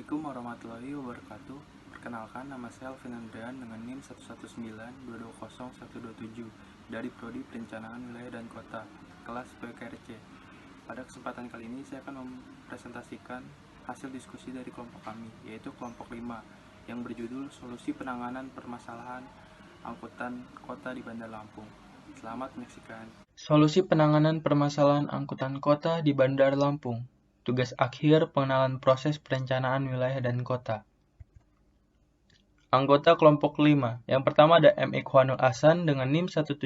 Assalamualaikum warahmatullahi wabarakatuh. Perkenalkan, nama saya Alvin Andrian dengan NIM 119220127 dari Prodi Perencanaan Wilayah dan Kota, kelas PKRC. Pada kesempatan kali ini saya akan mempresentasikan hasil diskusi dari kelompok kami, yaitu kelompok 5, yang berjudul Solusi Penanganan Permasalahan Angkutan Kota di Bandar Lampung. Selamat menyaksikan. Solusi penanganan permasalahan angkutan kota di Bandar Lampung. Tugas akhir pengenalan proses perencanaan wilayah dan kota. Anggota kelompok 5. Yang pertama ada M. Ikhwanul Hasan dengan NIM 179,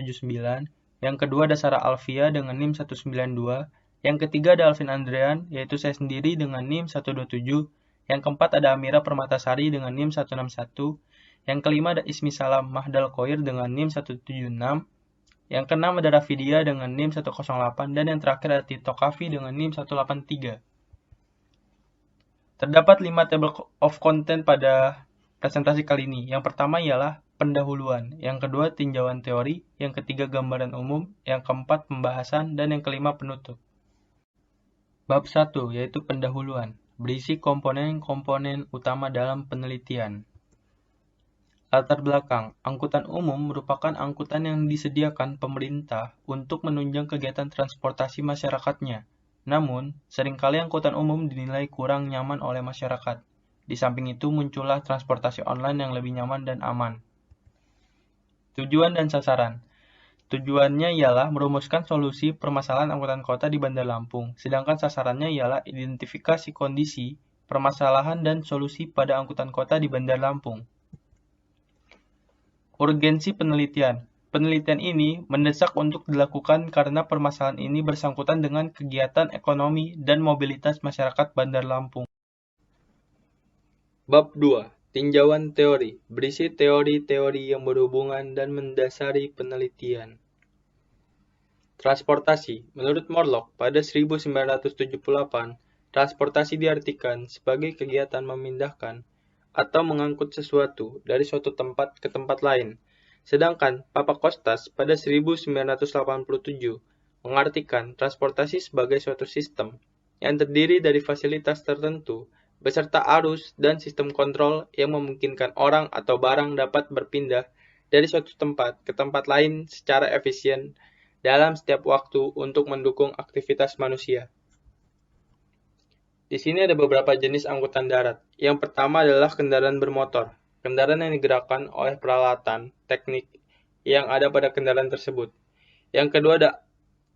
yang kedua ada Sarah Alfia dengan NIM 192, yang ketiga ada Alvin Andrian, yaitu saya sendiri dengan NIM 127, yang keempat ada Amira Permatasari dengan NIM 161, yang kelima ada Ismi Salam Mahdal Khoir dengan NIM 176, yang keenam ada Rafidia dengan NIM 108, dan yang terakhir ada Tito Kafi dengan NIM 183. Terdapat 5 table of content pada presentasi kali ini. Yang pertama ialah pendahuluan, yang kedua tinjauan teori, yang ketiga gambaran umum, yang keempat pembahasan, dan yang kelima penutup. Bab 1, yaitu pendahuluan, berisi komponen-komponen utama dalam penelitian. Latar belakang, angkutan umum merupakan angkutan yang disediakan pemerintah untuk menunjang kegiatan transportasi masyarakatnya. Namun, seringkali angkutan umum dinilai kurang nyaman oleh masyarakat. Di samping itu, muncullah transportasi online yang lebih nyaman dan aman. Tujuan dan sasaran. Tujuannya ialah merumuskan solusi permasalahan angkutan kota di Bandar Lampung, sedangkan sasarannya ialah identifikasi kondisi, permasalahan, dan solusi pada angkutan kota di Bandar Lampung. Urgensi penelitian. Penelitian ini mendesak untuk dilakukan karena permasalahan ini bersangkutan dengan kegiatan ekonomi dan mobilitas masyarakat Bandar Lampung. Bab 2. Tinjauan teori. Berisi teori-teori yang berhubungan dan mendasari penelitian. Transportasi. Menurut Morlock, pada 1978, transportasi diartikan sebagai kegiatan memindahkan atau mengangkut sesuatu dari suatu tempat ke tempat lain. Sedangkan Papakostas pada 1987 mengartikan transportasi sebagai suatu sistem yang terdiri dari fasilitas tertentu beserta arus dan sistem kontrol yang memungkinkan orang atau barang dapat berpindah dari suatu tempat ke tempat lain secara efisien dalam setiap waktu untuk mendukung aktivitas manusia. Di sini ada beberapa jenis angkutan darat. Yang pertama adalah kendaraan bermotor. Kendaraan yang digerakkan oleh peralatan teknik yang ada pada kendaraan tersebut. Yang kedua ada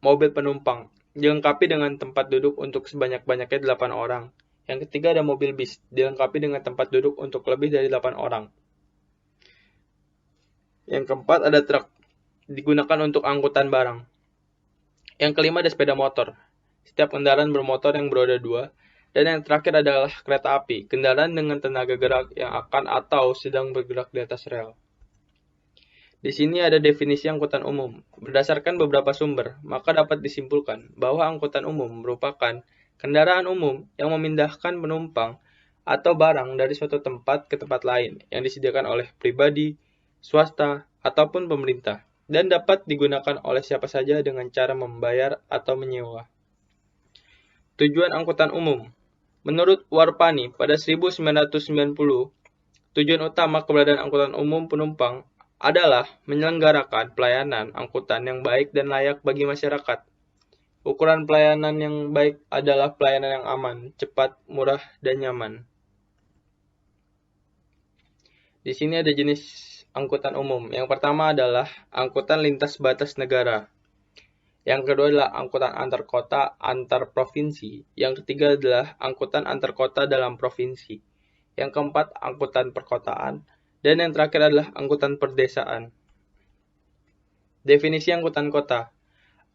mobil penumpang, dilengkapi dengan tempat duduk untuk sebanyak-banyaknya 8 orang. Yang ketiga ada mobil bis, dilengkapi dengan tempat duduk untuk lebih dari 8 orang. Yang keempat ada truk, digunakan untuk angkutan barang. Yang kelima ada sepeda motor. Setiap kendaraan bermotor yang beroda 2. Dan yang terakhir adalah kereta api, kendaraan dengan tenaga gerak yang akan atau sedang bergerak di atas rel. Di sini ada definisi angkutan umum. Berdasarkan beberapa sumber, maka dapat disimpulkan bahwa angkutan umum merupakan kendaraan umum yang memindahkan penumpang atau barang dari suatu tempat ke tempat lain yang disediakan oleh pribadi, swasta, ataupun pemerintah, dan dapat digunakan oleh siapa saja dengan cara membayar atau menyewa. Tujuan angkutan umum. Menurut Warpani, pada 1990, tujuan utama keberadaan angkutan umum penumpang adalah menyelenggarakan pelayanan angkutan yang baik dan layak bagi masyarakat. Ukuran pelayanan yang baik adalah pelayanan yang aman, cepat, murah, dan nyaman. Di sini ada jenis angkutan umum. Yang pertama adalah angkutan lintas batas negara. Yang kedua adalah angkutan antar kota, antar provinsi. Yang ketiga adalah angkutan antar kota dalam provinsi. Yang keempat, angkutan perkotaan. Dan yang terakhir adalah angkutan perdesaan. Definisi angkutan kota.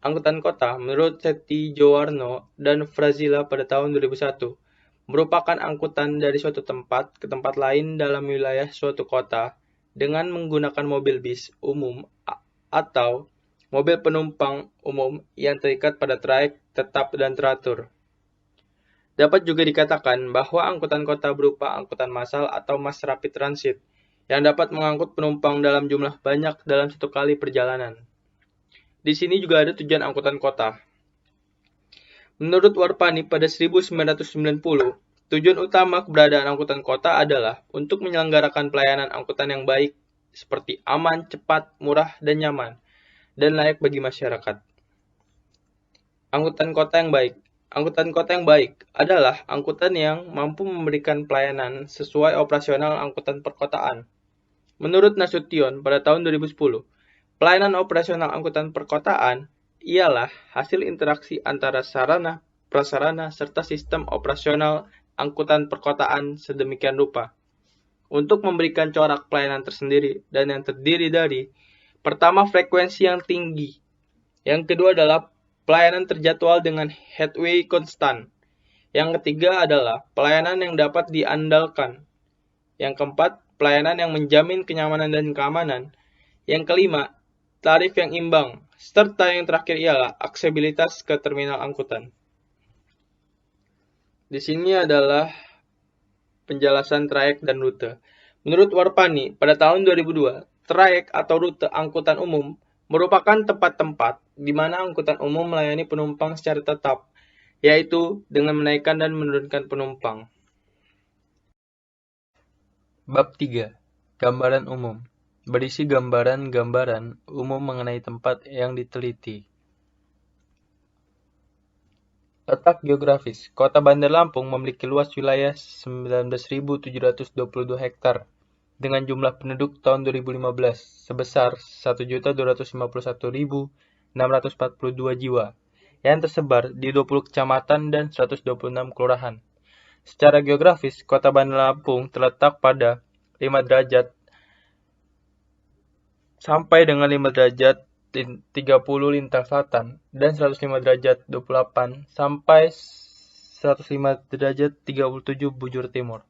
Angkutan kota, menurut Seti Jowarno dan Frazila pada tahun 2001, merupakan angkutan dari suatu tempat ke tempat lain dalam wilayah suatu kota dengan menggunakan mobil bis umum atau mobil penumpang umum yang terikat pada trayek tetap dan teratur. Dapat juga dikatakan bahwa angkutan kota berupa angkutan massal atau mass rapid transit yang dapat mengangkut penumpang dalam jumlah banyak dalam satu kali perjalanan. Di sini juga ada tujuan angkutan kota. Menurut Warpani pada 1990, tujuan utama keberadaan angkutan kota adalah untuk menyelenggarakan pelayanan angkutan yang baik, seperti aman, cepat, murah, dan nyaman, dan layak bagi masyarakat. Angkutan kota yang baik. Angkutan kota yang baik adalah angkutan yang mampu memberikan pelayanan sesuai operasional angkutan perkotaan. Menurut Nasution pada tahun 2010, pelayanan operasional angkutan perkotaan ialah hasil interaksi antara sarana, prasarana, serta sistem operasional angkutan perkotaan sedemikian rupa untuk memberikan corak pelayanan tersendiri dan yang terdiri dari pertama, frekuensi yang tinggi. Yang kedua adalah pelayanan terjadwal dengan headway konstan. Yang ketiga adalah pelayanan yang dapat diandalkan. Yang keempat, pelayanan yang menjamin kenyamanan dan keamanan. Yang kelima, tarif yang imbang. Serta yang terakhir ialah aksesibilitas ke terminal angkutan. Di sini adalah penjelasan trayek dan rute. Menurut Warpani, pada tahun 2002, trayek atau rute angkutan umum merupakan tempat-tempat di mana angkutan umum melayani penumpang secara tetap, yaitu dengan menaikkan dan menurunkan penumpang. Bab 3. Gambaran umum. Berisi gambaran-gambaran umum mengenai tempat yang diteliti. Letak geografis. Kota Bandar Lampung memiliki luas wilayah 19.722 hektar dengan jumlah penduduk tahun 2015 sebesar 1.251.642 jiwa yang tersebar di 20 kecamatan dan 126 kelurahan. Secara geografis, Kota Bandar Lampung terletak pada 5 derajat sampai dengan 5 derajat 30 lintang selatan dan 105 derajat 28 sampai 105 derajat 37 bujur timur.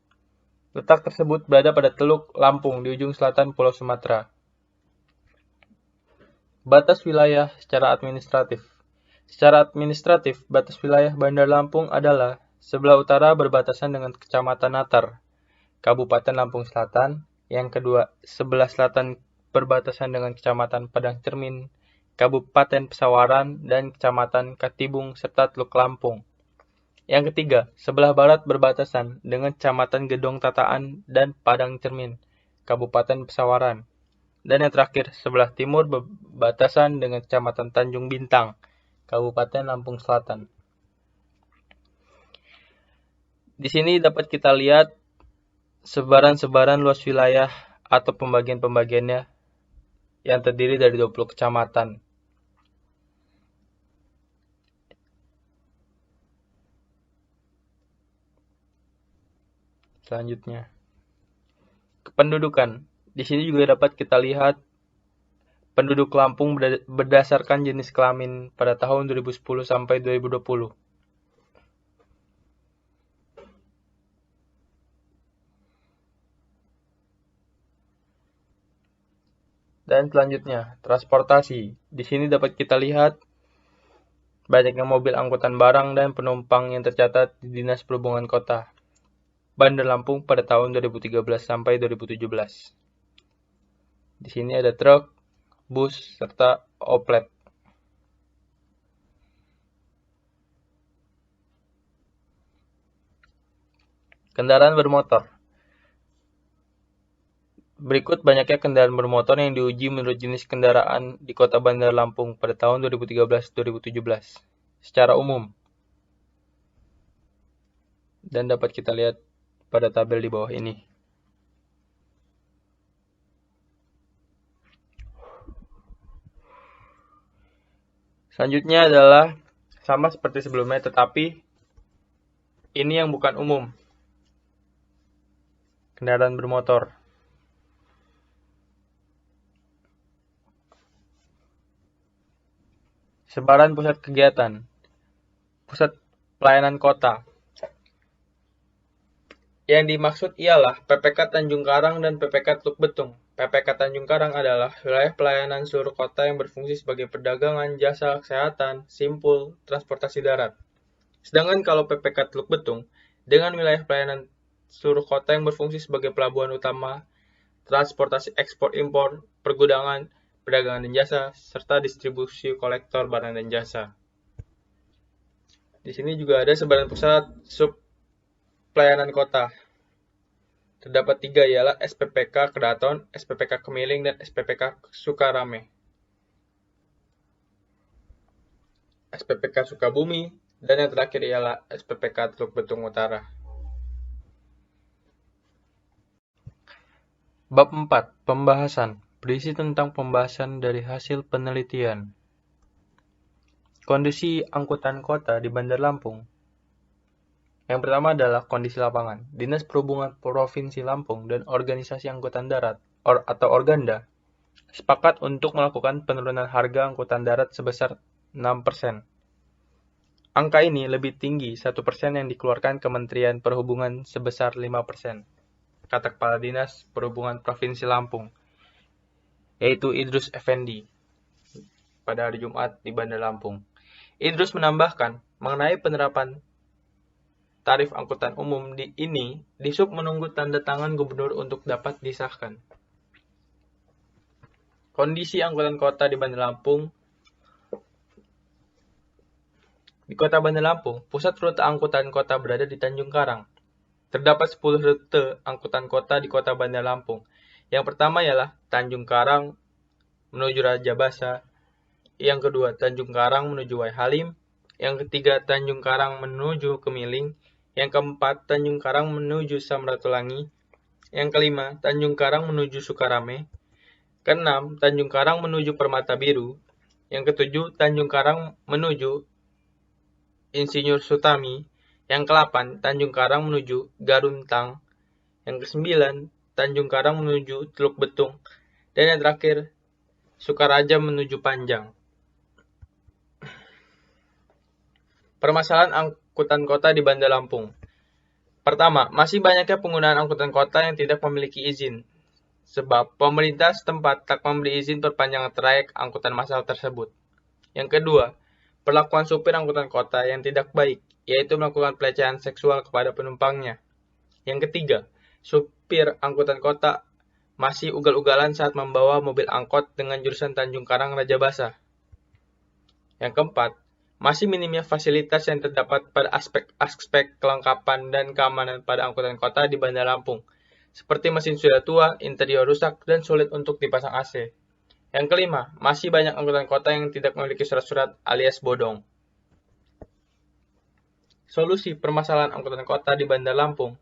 Letak tersebut berada pada Teluk Lampung di ujung selatan Pulau Sumatera. Batas wilayah secara administratif. Secara administratif, batas wilayah Bandar Lampung adalah sebelah utara berbatasan dengan Kecamatan Natar, Kabupaten Lampung Selatan. Yang kedua, sebelah selatan berbatasan dengan Kecamatan Padang Cermin, Kabupaten Pesawaran, dan Kecamatan Katibung serta Teluk Lampung. Yang ketiga, sebelah barat berbatasan dengan Kecamatan Gedong Tataan dan Padang Cermin, Kabupaten Pesawaran. Dan yang terakhir, sebelah timur berbatasan dengan Kecamatan Tanjung Bintang, Kabupaten Lampung Selatan. Di sini dapat kita lihat sebaran-sebaran luas wilayah atau pembagian-pembagiannya yang terdiri dari 20 kecamatan. Selanjutnya, kependudukan. Di sini juga dapat kita lihat penduduk Lampung berdasarkan jenis kelamin pada tahun 2010 sampai 2020. Dan selanjutnya, transportasi. Di sini dapat kita lihat banyaknya mobil angkutan barang dan penumpang yang tercatat di Dinas Perhubungan Kota Bandar Lampung pada tahun 2013 sampai 2017. Di sini ada truk, bus, serta oplet. Kendaraan bermotor. Berikut banyaknya kendaraan bermotor yang diuji menurut jenis kendaraan di Kota Bandar Lampung pada tahun 2013-2017 secara umum. Dan dapat kita lihat pada tabel di bawah ini. Selanjutnya adalah sama seperti sebelumnya, tetapi ini yang bukan umum. Kendaraan bermotor. Sebaran pusat kegiatan. Pusat pelayanan kota. Yang dimaksud ialah PPK Tanjung Karang dan PPK Teluk Betung. PPK Tanjung Karang adalah wilayah pelayanan seluruh kota yang berfungsi sebagai perdagangan, jasa, kesehatan, simpul, transportasi darat. Sedangkan kalau PPK Teluk Betung, dengan wilayah pelayanan seluruh kota yang berfungsi sebagai pelabuhan utama, transportasi ekspor-impor, pergudangan, perdagangan dan jasa, serta distribusi kolektor barang dan jasa. Di sini juga ada sebaran pusat pelayanan kota. Terdapat 3 ialah SPPK Kedaton, SPPK Kemiling, dan SPPK Sukarame. SPPK Sukabumi, dan yang terakhir ialah SPPK Teluk Betung Utara. Bab 4. Pembahasan. Berisi tentang pembahasan dari hasil penelitian. Kondisi angkutan kota di Bandar Lampung. Yang pertama adalah kondisi lapangan. Dinas Perhubungan Provinsi Lampung dan Organisasi Angkutan Darat atau Organda sepakat untuk melakukan penurunan harga angkutan darat sebesar 6%. Angka ini lebih tinggi 1% yang dikeluarkan Kementerian Perhubungan sebesar 5%, kata Kepala Dinas Perhubungan Provinsi Lampung, yaitu Idrus Effendi, pada hari Jumat di Bandar Lampung. Idrus menambahkan, mengenai penerapan tarif angkutan umum ini, Dishub menunggu tanda tangan gubernur untuk dapat disahkan. Kondisi angkutan kota di Bandar Lampung. Di Kota Bandar Lampung, pusat rute angkutan kota berada di Tanjung Karang. Terdapat 10 rute angkutan kota di Kota Bandar Lampung. Yang pertama ialah Tanjung Karang menuju Raja Basa. Yang kedua, Tanjung Karang menuju Wai Halim. Yang ketiga, Tanjung Karang menuju Kemiling. Yang keempat, Tanjung Karang menuju Samratulangi. Yang kelima, Tanjung Karang menuju Sukarame. Keenam, Tanjung Karang menuju Permata Biru. Yang ketujuh, Tanjung Karang menuju Insinyur Sutami. Yang ke-8, Tanjung Karang menuju Garuntang. Yang ke-9, Tanjung Karang menuju Teluk Betung. Dan yang terakhir, Sukaraja menuju Panjang. Permasalahan angkutan kota di Bandar Lampung. Pertama, masih banyaknya penggunaan angkutan kota yang tidak memiliki izin. Sebab pemerintah setempat tak memberi izin perpanjangan trayek angkutan massal tersebut. Yang kedua, perlakuan supir angkutan kota yang tidak baik, yaitu melakukan pelecehan seksual kepada penumpangnya. Yang ketiga, supir angkutan kota masih ugal-ugalan saat membawa mobil angkot dengan jurusan Tanjung Karang Raja Basa. Yang keempat, masih minimnya fasilitas yang terdapat pada aspek kelengkapan dan keamanan pada angkutan kota di Bandar Lampung, seperti mesin sudah tua, interior rusak, dan sulit untuk dipasang AC. Yang kelima, masih banyak angkutan kota yang tidak memiliki surat-surat alias bodong. Solusi permasalahan angkutan kota di Bandar Lampung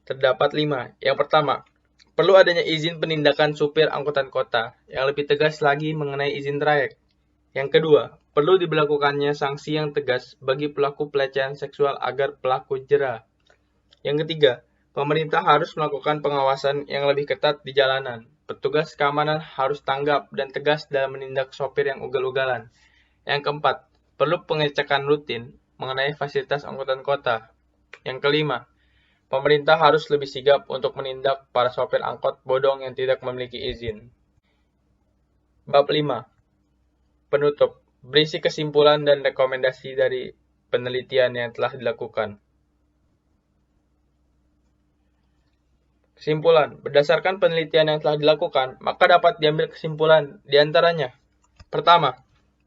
terdapat 5. Yang pertama, perlu adanya izin penindakan supir angkutan kota yang lebih tegas lagi mengenai izin trayek. Yang kedua, perlu diberlakukannya sanksi yang tegas bagi pelaku pelecehan seksual agar pelaku jera. Yang ketiga, pemerintah harus melakukan pengawasan yang lebih ketat di jalanan. Petugas keamanan harus tanggap dan tegas dalam menindak sopir yang ugal-ugalan. Yang keempat, perlu pengecekan rutin mengenai fasilitas angkutan kota. Yang kelima, pemerintah harus lebih sigap untuk menindak para sopir angkot bodong yang tidak memiliki izin. Bab 5. Penutup. Berisi kesimpulan dan rekomendasi dari penelitian yang telah dilakukan. Kesimpulan, berdasarkan penelitian yang telah dilakukan, maka dapat diambil kesimpulan di antaranya. Pertama,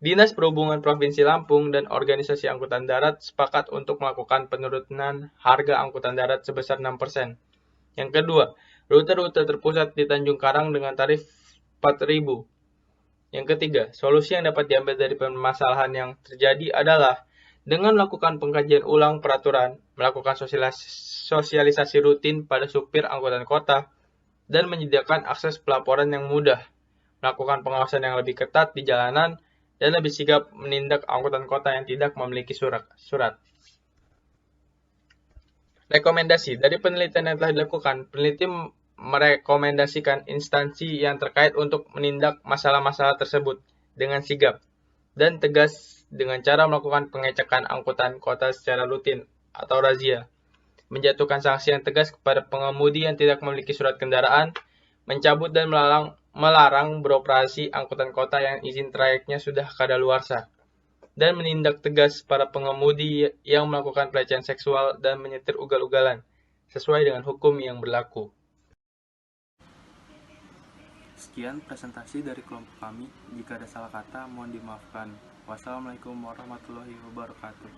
Dinas Perhubungan Provinsi Lampung dan Organisasi Angkutan Darat sepakat untuk melakukan penurunan harga angkutan darat sebesar 6%. Yang kedua, rute-rute terpusat di Tanjung Karang dengan tarif 4.000. Yang ketiga, solusi yang dapat diambil dari permasalahan yang terjadi adalah dengan melakukan pengkajian ulang peraturan, melakukan sosialisasi rutin pada supir angkutan kota, dan menyediakan akses pelaporan yang mudah, melakukan pengawasan yang lebih ketat di jalanan, dan lebih sigap menindak angkutan kota yang tidak memiliki surat. Rekomendasi dari penelitian yang telah dilakukan, peneliti merekomendasikan instansi yang terkait untuk menindak masalah-masalah tersebut dengan sigap dan tegas dengan cara melakukan pengecekan angkutan kota secara rutin atau razia, menjatuhkan sanksi yang tegas kepada pengemudi yang tidak memiliki surat kendaraan, mencabut dan melarang beroperasi angkutan kota yang izin trayeknya sudah kadaluarsa, dan menindak tegas para pengemudi yang melakukan pelecehan seksual dan menyetir ugal-ugalan, sesuai dengan hukum yang berlaku. Sekian presentasi dari kelompok kami. Jika ada salah kata, mohon dimaafkan. Wassalamualaikum warahmatullahi wabarakatuh.